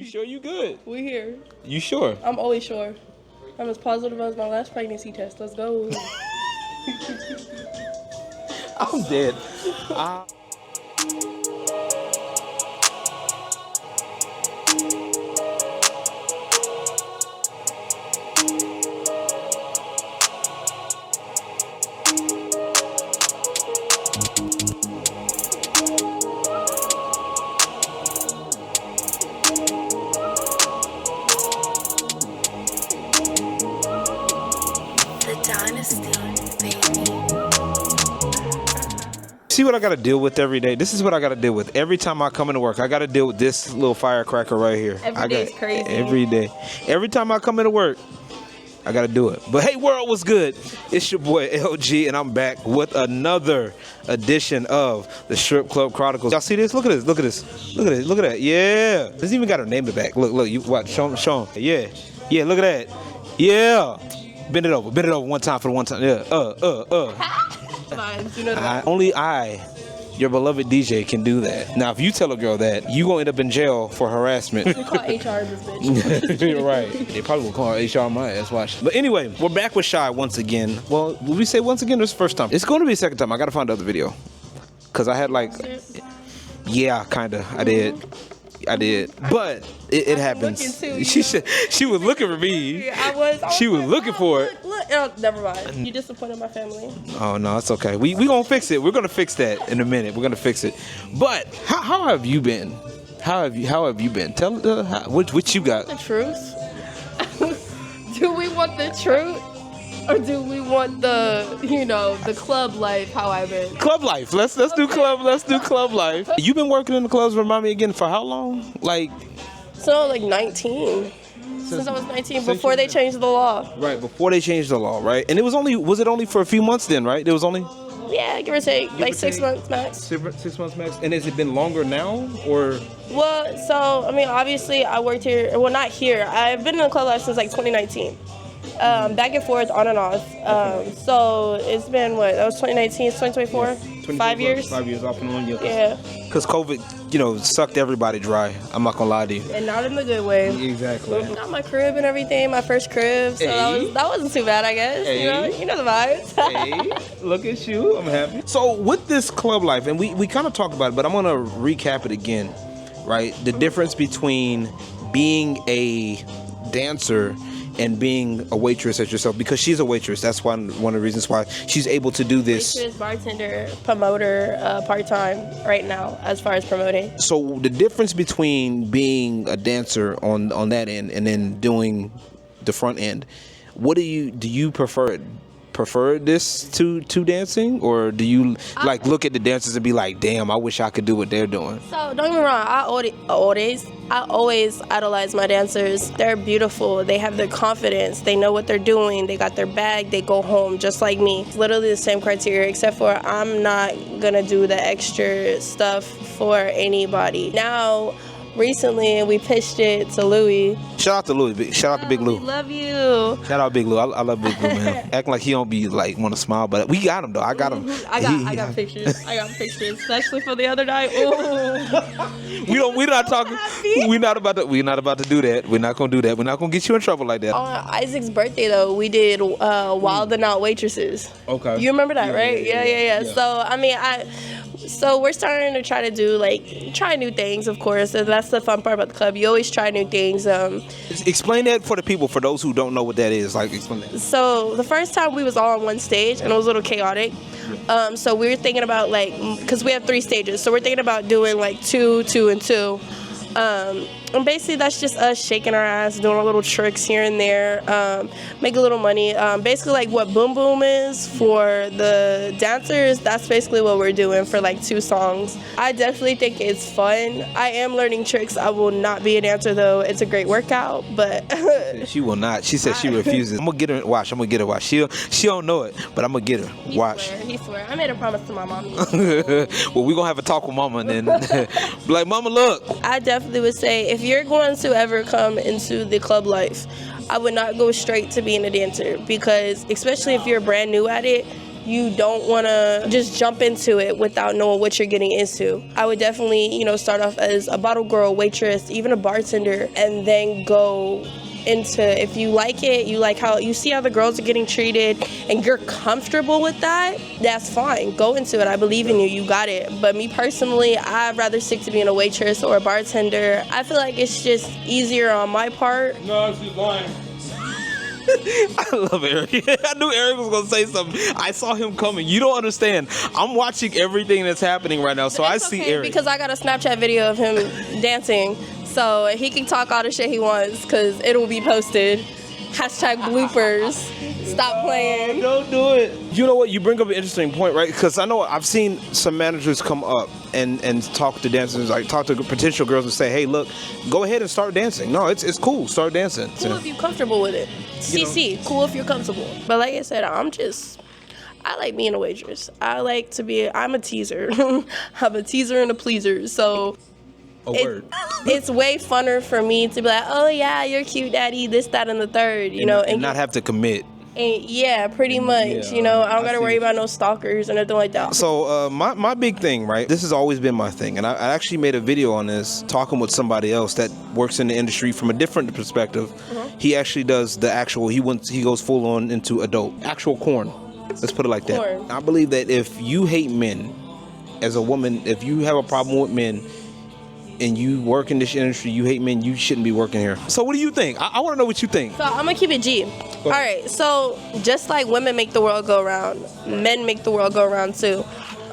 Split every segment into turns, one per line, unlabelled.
sure you good?
We here.
You sure?
I'm always sure. I'm as positive as my last pregnancy test. Let's go.
I'm dead.
Dynasty, baby.
See what I gotta deal with every day? This is what I gotta deal with. Every time I come into work, I gotta deal with this little firecracker right here.
Every day's crazy.
Every day. Every time I come into work, I gotta do it. But hey, world, what's good? It's your boy LG, and I'm back with another edition of the Club Chronicles. Y'all see this? Look at this. Look at this. Look at it. Look at that. Yeah. It's even got her name in the back. Look. You watch. Show 'em. Yeah. Yeah. Look at that. Yeah. Bend it over. Bend it over one time for the one time. Yeah.
Vibes, you know that.
Only I, your beloved DJ, can do that. Now, if you tell a girl that, you gonna end up in jail for harassment.
We call HR this bitch.
You're right. They probably will call HR my ass. Watch. But anyway, we're back with Chey once again. Well, will we say once again? This is the first time. It's going to be the second time. I gotta find another video, cause I had like, yeah, kinda. I did, but it happens. She was looking for me.
Yeah, I was
She was
like,
looking for it.
Look. Oh, never mind. You disappointed my family.
Oh no, it's okay. We gonna fix it. We're gonna fix that in a minute. We're gonna fix it. But how have you been? How have you been? Tell what you got.
The truth? Do we want the truth? Or do we want the club life, how I've been?
Club life. Let's do club. Let's do club life. You've been working in the clubs. Remind me again, for how long? Like
19. Since I was 19, before they changed the law.
Right, before they changed the law, right? And was it only for a few months then, right? It was only.
Yeah, give or take, 6 months max.
6 months max. And has it been longer now, or?
Well, so I mean, obviously, I worked here. Well, not here. I've been in the club life since 2019. Back and forth, on and off. So it's been what? That was 2019. It's 2024. 5 years.
5 years off and on.
Yeah.
Because COVID, sucked everybody dry. I'm not gonna lie to you.
And not in the good way.
Exactly.
Got my crib and everything. My first crib. So that wasn't too bad, I guess.
Hey.
You know the vibes.
Hey, look at you. I'm happy. So with this club life, and we kind of talked about it, but I'm gonna recap it again. Right. The difference between being a dancer and being a waitress as yourself, because she's a waitress. That's one of the reasons why she's able to do this.
Waitress, bartender, promoter, part-time right now as far as promoting.
So the difference between being a dancer on that end and then doing the front end, what do you prefer this to dancing, or do you look at the dancers and be like, damn, I wish I could do what they're doing? So
don't get me wrong, I always idolize my dancers. They're beautiful. They have their confidence. They know what they're doing. They got their bag. They go home just like me. It's literally the same criteria, except for I'm not gonna do the extra stuff for anybody. Now, recently, we pitched it to Louis.
Shout out to Louis. Shout out to Big Lou.
We love you.
Shout out Big Lou. I love Big Lou, man. Acting like he don't be want to smile, but we got him though. I got him.
I got pictures. I got pictures, especially for the other night. Ooh.
We're not talking. We're not about to do that. We're not gonna do that. We're not gonna get you in trouble like that.
On Isaac's birthday though, we did Wild and Out Waitresses.
Okay.
You remember that, right? Yeah. So I mean, So we're starting to try to do try new things, of course. And that's the fun part about the club. You always try new things.
Explain that for the people, for those who don't know what that is. Explain that.
So the first time we was all on one stage, and it was a little chaotic. So we were thinking about because we have 3 stages. So we're thinking about doing 2, 2, and 2. And basically that's just us shaking our ass, doing our little tricks here and there, make a little money. Basically what Boom Boom is for the dancers, that's basically what we're doing for 2 songs. I definitely think it's fun. I am learning tricks. I will not be a dancer though. It's a great workout, but
she will not. She said she refuses. I'm gonna get her. Watch. I'm gonna get her. Watch. She don't know it, but I'm gonna get her. Watch.
He swear. I made a promise to my mommy.
Well, we gonna have a talk with Mama and then be like, Mama, look.
I definitely would say if you're going to ever come into the club life, I would not go straight to being a dancer, because especially if you're brand new at it, you don't want to just jump into it without knowing what you're getting into. I would definitely, start off as a bottle girl, waitress, even a bartender, and then go into, if you like it, you like how you see how the girls are getting treated and you're comfortable with that, that's fine. Go into it. I believe in you. You got it. But me personally, I'd rather stick to being a waitress or a bartender. I feel like it's just easier on my part.
No, she's lying. I love Eric. I knew Eric was going to say something. I saw him coming. You don't understand. I'm watching everything that's happening right now, so I see Eric.
Because I got a Snapchat video of him dancing, so he can talk all the shit he wants because it'll be posted. Hashtag bloopers. Stop playing.
Don't do it. You know what? You bring up an interesting point, right? Because I know I've seen some managers come up and talk to dancers, like talk to potential girls and say, hey, look, go ahead and start dancing. No, it's cool. Start dancing.
Cool if you're comfortable with it. CC, cool if you're comfortable. But like I said, I like being a waitress. I'm a teaser. I'm a teaser and a pleaser. So it's way funner for me to be like, oh yeah, you're cute, daddy, this, that, and the third,
and not have to commit.
And yeah, pretty much. I don't got to worry about no stalkers or nothing like that.
So my big thing, right? This has always been my thing, and I actually made a video on this, talking with somebody else that works in the industry from a different perspective. He actually does the actual. He goes full on into adult actual corn. Let's put it like that.
Corn.
I believe that if you hate men, as a woman, if you have a problem with men, and you work in this industry, you hate men, you shouldn't be working here. So what do you think? I want to know what you think.
So I'm going to keep it G. All right, so just like women make the world go around, men make the world go around too.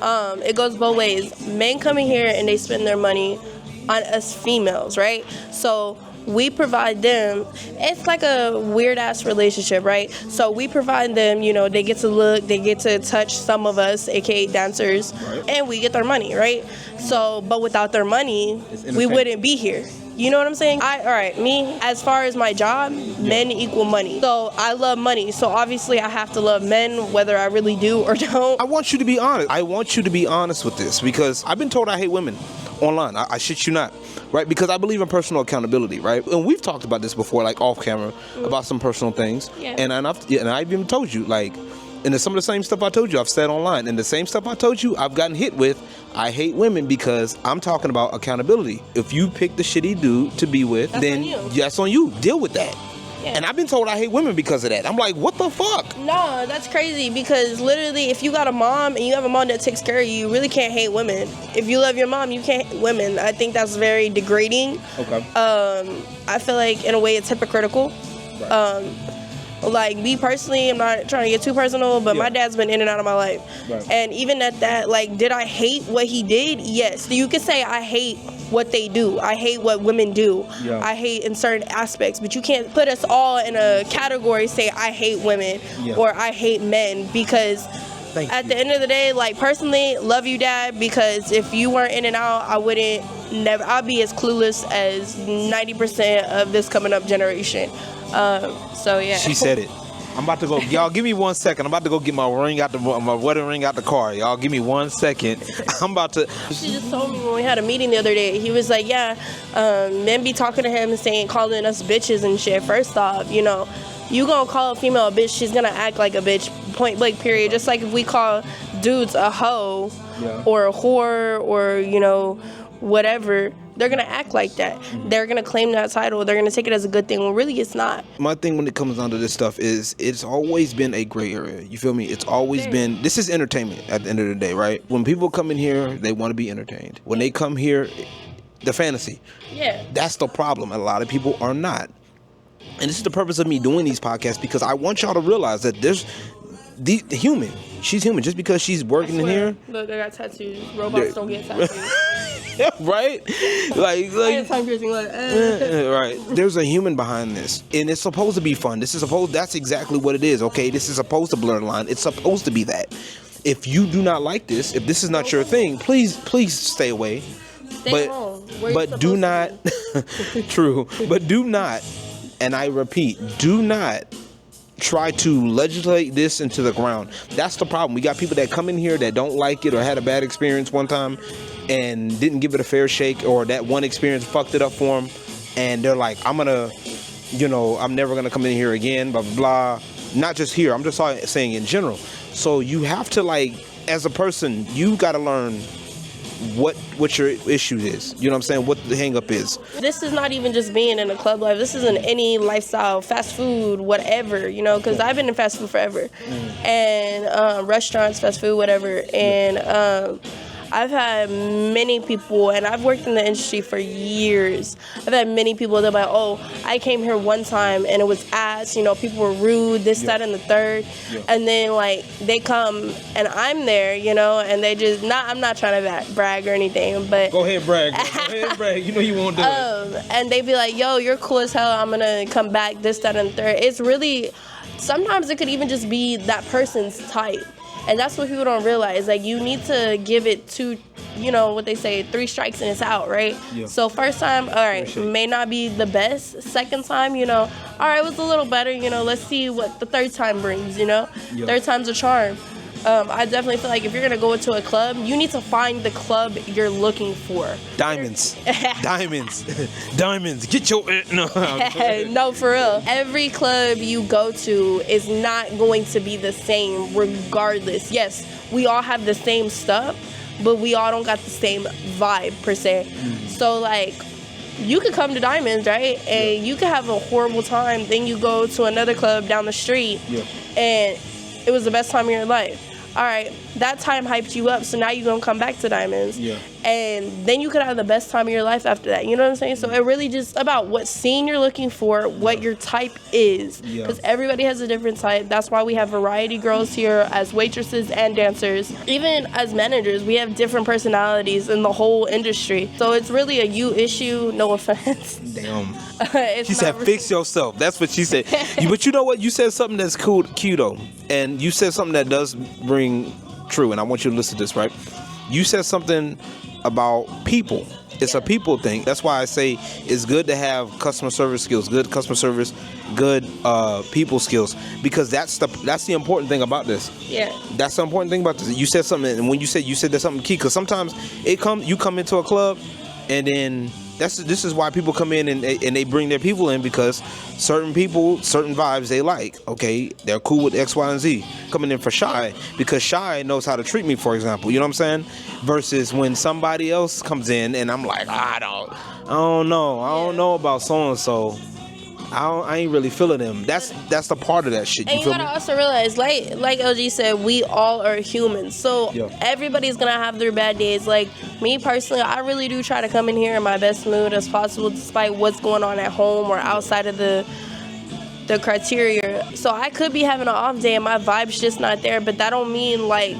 It goes both ways. Men come in here and they spend their money on us females, right? So we provide them, it's like a weird ass relationship, right? So we provide them, they get to look, they get to touch some of us, aka dancers, right, and we get their money, right? So, but without their money, we wouldn't be here. You know what I'm saying? Me, as far as my job, men equal money. So I love money. So obviously I have to love men, whether I really do or don't.
I want you to be honest. I want you to be honest with this, because I've been told I hate women online. I shit you not, right? Because I believe in personal accountability, right? And we've talked about this before, like off camera, about some personal things. Yeah. And I've even told you, like, and some of the same stuff I told you, I've said online. And the same stuff I told you, I've gotten hit with. I hate women because I'm talking about accountability. If you pick the shitty dude to be with, then that's on you. Deal with that. Yeah. And I've been told I hate women because of that. I'm like, what the fuck?
No, that's crazy, because literally if you got a mom and you have a mom that takes care of you, you really can't hate women. If you love your mom, you can't hate women. I think that's very degrading.
Okay.
I feel like in a way it's hypocritical. Right. Like me personally, I'm not trying to get too personal, but my dad's been in and out of my life. Right. And even at that, like, did I hate what he did? Yes. You could say I hate what they do. I hate what women do. Yeah. I hate in certain aspects, but you can't put us all in a category, say I hate women or I hate men, because at the end of the day, like, personally, love you, Dad, because if you weren't in and out, I'd be as clueless as 90% of this coming up generation. So yeah.
She said it. I'm about to go. Y'all, give me 1 second. I'm about to go get my wedding ring out the car. Y'all, give me 1 second. I'm about to.
She just told me when we had a meeting the other day. He was like, "Yeah, men be talking to him and calling us bitches and shit. First off, you gonna call a female a bitch, she's gonna act like a bitch. Point blank. Period. Just like if we call dudes a hoe or a whore or whatever." They're going to act like that. Mm-hmm. They're going to claim that title. They're going to take it as a good thing when really it's not.
My thing when it comes down to this stuff is it's always been a gray area. You feel me? It's always been, this is entertainment at the end of the day, right? When people come in here, they want to be entertained. When they come here, the fantasy.
Yeah.
That's the problem. A lot of people are not. And this is the purpose of me doing these podcasts, because I want y'all to realize that there's the human. She's human. Just because she's working in here.
Look, they got tattoos. Robots don't get tattoos.
Right? Like right. There's a human behind this, and it's supposed to be fun. That's exactly what it is. Okay, this is supposed to blur the line. It's supposed to be that. If you do not like this, if this is not your thing, please stay away. But do not. True. But do not. And I repeat, do not try to legislate this into the ground. That's the problem. We got people that come in here that don't like it or had a bad experience one time and didn't give it a fair shake, or that one experience fucked it up for them, and they're like, I'm never gonna come in here again, blah blah blah. Not just here, I'm just saying in general. So you have to, like, as a person, you got to learn what your issue is. You know what I'm saying? What the hang up is.
This is not even just being in a club life. This isn't any lifestyle, fast food, whatever, you know, because I've been in fast food forever. And restaurants, fast food, whatever. And I've had many people, and I've worked in the industry for years. I've had many people that are like, oh, I came here one time and it was ass, you know, people were rude, this, that, and the third. And then, like, they come and I'm there, you know, and they just, I'm not trying to brag or anything, but.
Go ahead, brag. Go ahead, brag. You know you won't do it.
And they be like, yo, you're cool as hell, I'm going to come back, this, that, and the third. It's really, sometimes it could even just be that person's type. And that's what people don't realize. Like, you need to give it two, you know, what they say, 3 strikes and it's out, right? Yeah. So first time, all right, may not be the best. Second time, you know, all right, it was a little better, you know, let's see what the third time brings, you know? Yeah. Third time's a charm. I definitely feel like if you're going to go into a club, you need to find the club you're looking for.
Diamonds. Diamonds. Get your... No.
No, for real. Every club you go to is not going to be the same regardless. Yes, we all have the same stuff, but we all don't got the same vibe, per se. So, like, you could come to Diamonds, right? And you could have a horrible time. Then you go to another club down the street, and it was the best time of your life. All right, that time hyped you up, so now you're going to come back to Diamonds. Yeah. And then you could have the best time of your life after that. You know what I'm saying? So it really just about what scene you're looking for, what your type is. Because everybody has a different type. That's why we have variety girls here as waitresses and dancers. Even as managers, we have different personalities in the whole industry. So it's really a you issue, no offense.
Damn. She said, fix yourself. That's what she said. But you know what? You said something that's cute, though. And you said something that does ring true. And I want you to listen to this, right? You said something about people. It's a people thing. That's why I say it's good to have customer service skills, good customer service, good people skills, because that's the important thing about this. Yeah. That's the important thing about this. You said something, and when you said there's something key, because sometimes you come into a club, and then this is why people come in and they bring their people in, because certain people, certain vibes they like. Okay, they're cool with X, Y, and Z. Coming in for Chey because Chey knows how to treat me, for example. You know what I'm saying? Versus when somebody else comes in and I'm like, I don't know about so and so. I ain't really feeling them. That's the part of that shit.
And you gotta also realize, like LG said, we all are humans. So everybody's gonna have their bad days. Like me personally, I really do try to come in here in my best mood as possible, despite what's going on at home or outside of the criteria. So I could be having an off day and my vibe's just not there, but that don't mean like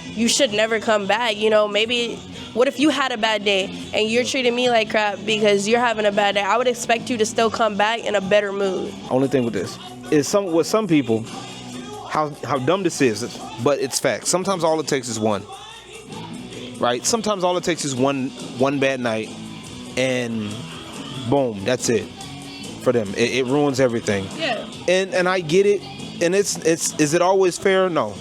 you should never come back. You know, maybe. What if you had a bad day and you're treating me like crap because you're having a bad day? I would expect you to still come back in a better mood.
Only thing with this is with some people, how dumb this is, but it's fact. Sometimes all it takes is one, right? Sometimes all it takes is one bad night, and boom, that's it for them. It ruins everything. Yeah. And I get it. And is it always fair? No.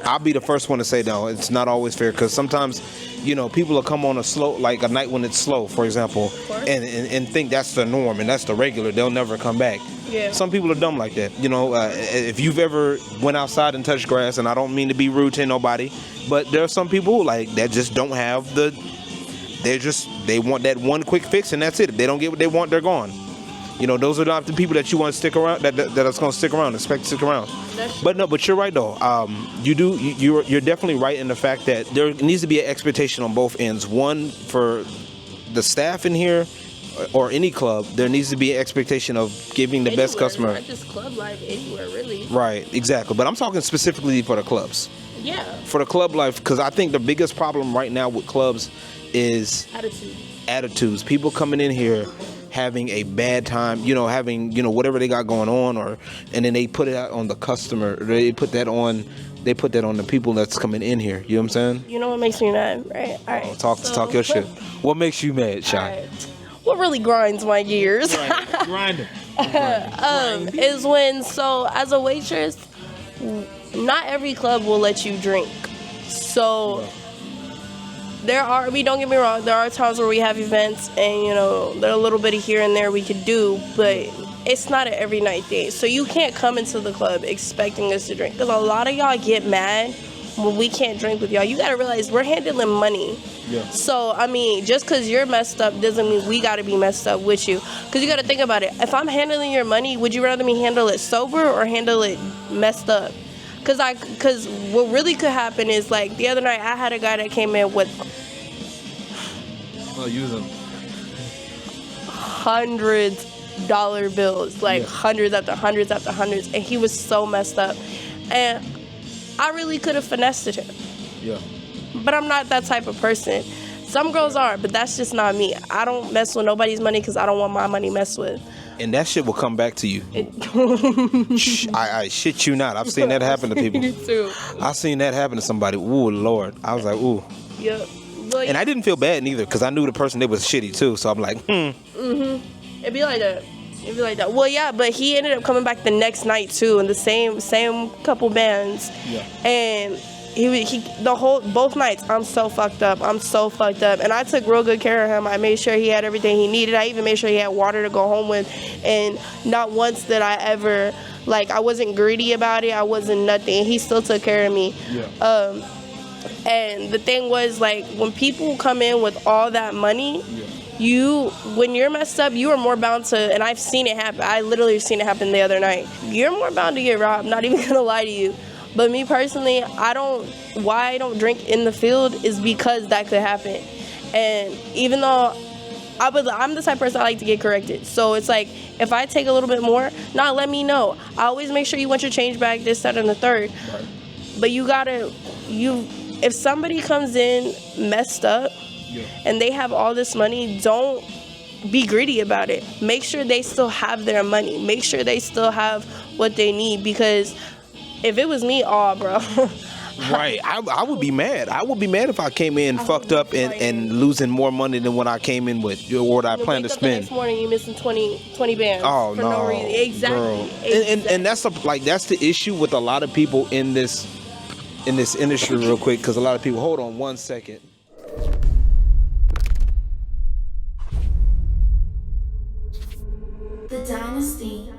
I'll be the first one to say no. It's not always fair, because sometimes, you know, people will come on a night when it's slow, for example, and think that's the norm and that's the regular. They'll never come back. Yeah. Some people are dumb like that. You know, if you've ever went outside and touched grass, and I don't mean to be rude to nobody, but there are some people like that just don't have they want that one quick fix and that's it. If they don't get what they want, they're gone. You know, those are not the people that you want to stick around, that is going to stick around, expect to stick around. But you're right though. You're definitely right in the fact that there needs to be an expectation on both ends. One, for the staff in here or any club, there needs to be an expectation of giving the best customer.
Not just club life, anywhere really.
Right, exactly. But I'm talking specifically for the clubs.
Yeah.
For the club life, because I think the biggest problem right now with clubs is attitudes. People coming in here having a bad time, having, whatever they got going on, and then they put it out on the customer. They put that on the people that's coming in here. You know what I'm saying?
You know what makes me mad, right? All right.
Talk your shit. What makes you mad, Chey?
Right. What really grinds my gears?
Grinding.
Is when, as a waitress, not every club will let you drink. So don't get me wrong, there are times where we have events and, there are a little bit of here and there we could do, but it's not an every night thing. So you can't come into the club expecting us to drink. Because a lot of y'all get mad when we can't drink with y'all. You got to realize we're handling money.
Yeah.
So, I mean, just because you're messed up doesn't mean we got to be messed up with you. Because you got to think about it. If I'm handling your money, would you rather me handle it sober or handle it messed up? Because what really could happen is, like, the other night I had a guy that came in with $100 bills, like hundreds after hundreds after hundreds, and he was so messed up. And I really could have finessed him.
Yeah.
But I'm not that type of person. Some girls are, but that's just not me. I don't mess with nobody's money because I don't want my money messed with.
And that shit will come back to you. I shit you not. I've seen that happen to people.
Me too.
I've seen that happen to somebody. Ooh, Lord. I was like, ooh.
Yep. But
And I didn't feel bad neither because I knew the person that was shitty too. So I'm like,
It'd be like that. It'd be like that. Well, yeah, but he ended up coming back the next night too, in the same couple bands.
Yeah.
And both nights, I'm so fucked up. And I took real good care of him. I made sure he had everything he needed. I even made sure he had water to go home with. And not once did I ever, like, I wasn't greedy about it. I wasn't nothing. He still took care of me.
yeah.
And the thing was, like, when people come in with all that money, when you're messed up, you are more bound to, and I've seen it happen. I literally seen it happen the other night. You're more bound to get robbed, not even gonna lie to you. But me personally, why I don't drink in the field is because that could happen. And even though I'm the type of person I like to get corrected. So it's like, if I take a little bit more, let me know. I always make sure you want your change back, this, that, and the third.
Right.
But if somebody comes in messed up and they have all this money, don't be greedy about it. Make sure they still have their money. Make sure they still have what they need, because if it was me, bro.
Right. I would be mad. I would be mad if I came in fucked up and losing more money than what I came in with or what I plan to spend.
The next morning you missing 20 bands.
Oh,
for
no.
no reason. Exactly.
Girl.
Exactly.
And that's the issue with a lot of people in this industry real quick, because a lot of people, hold on one second.
The Dynasty.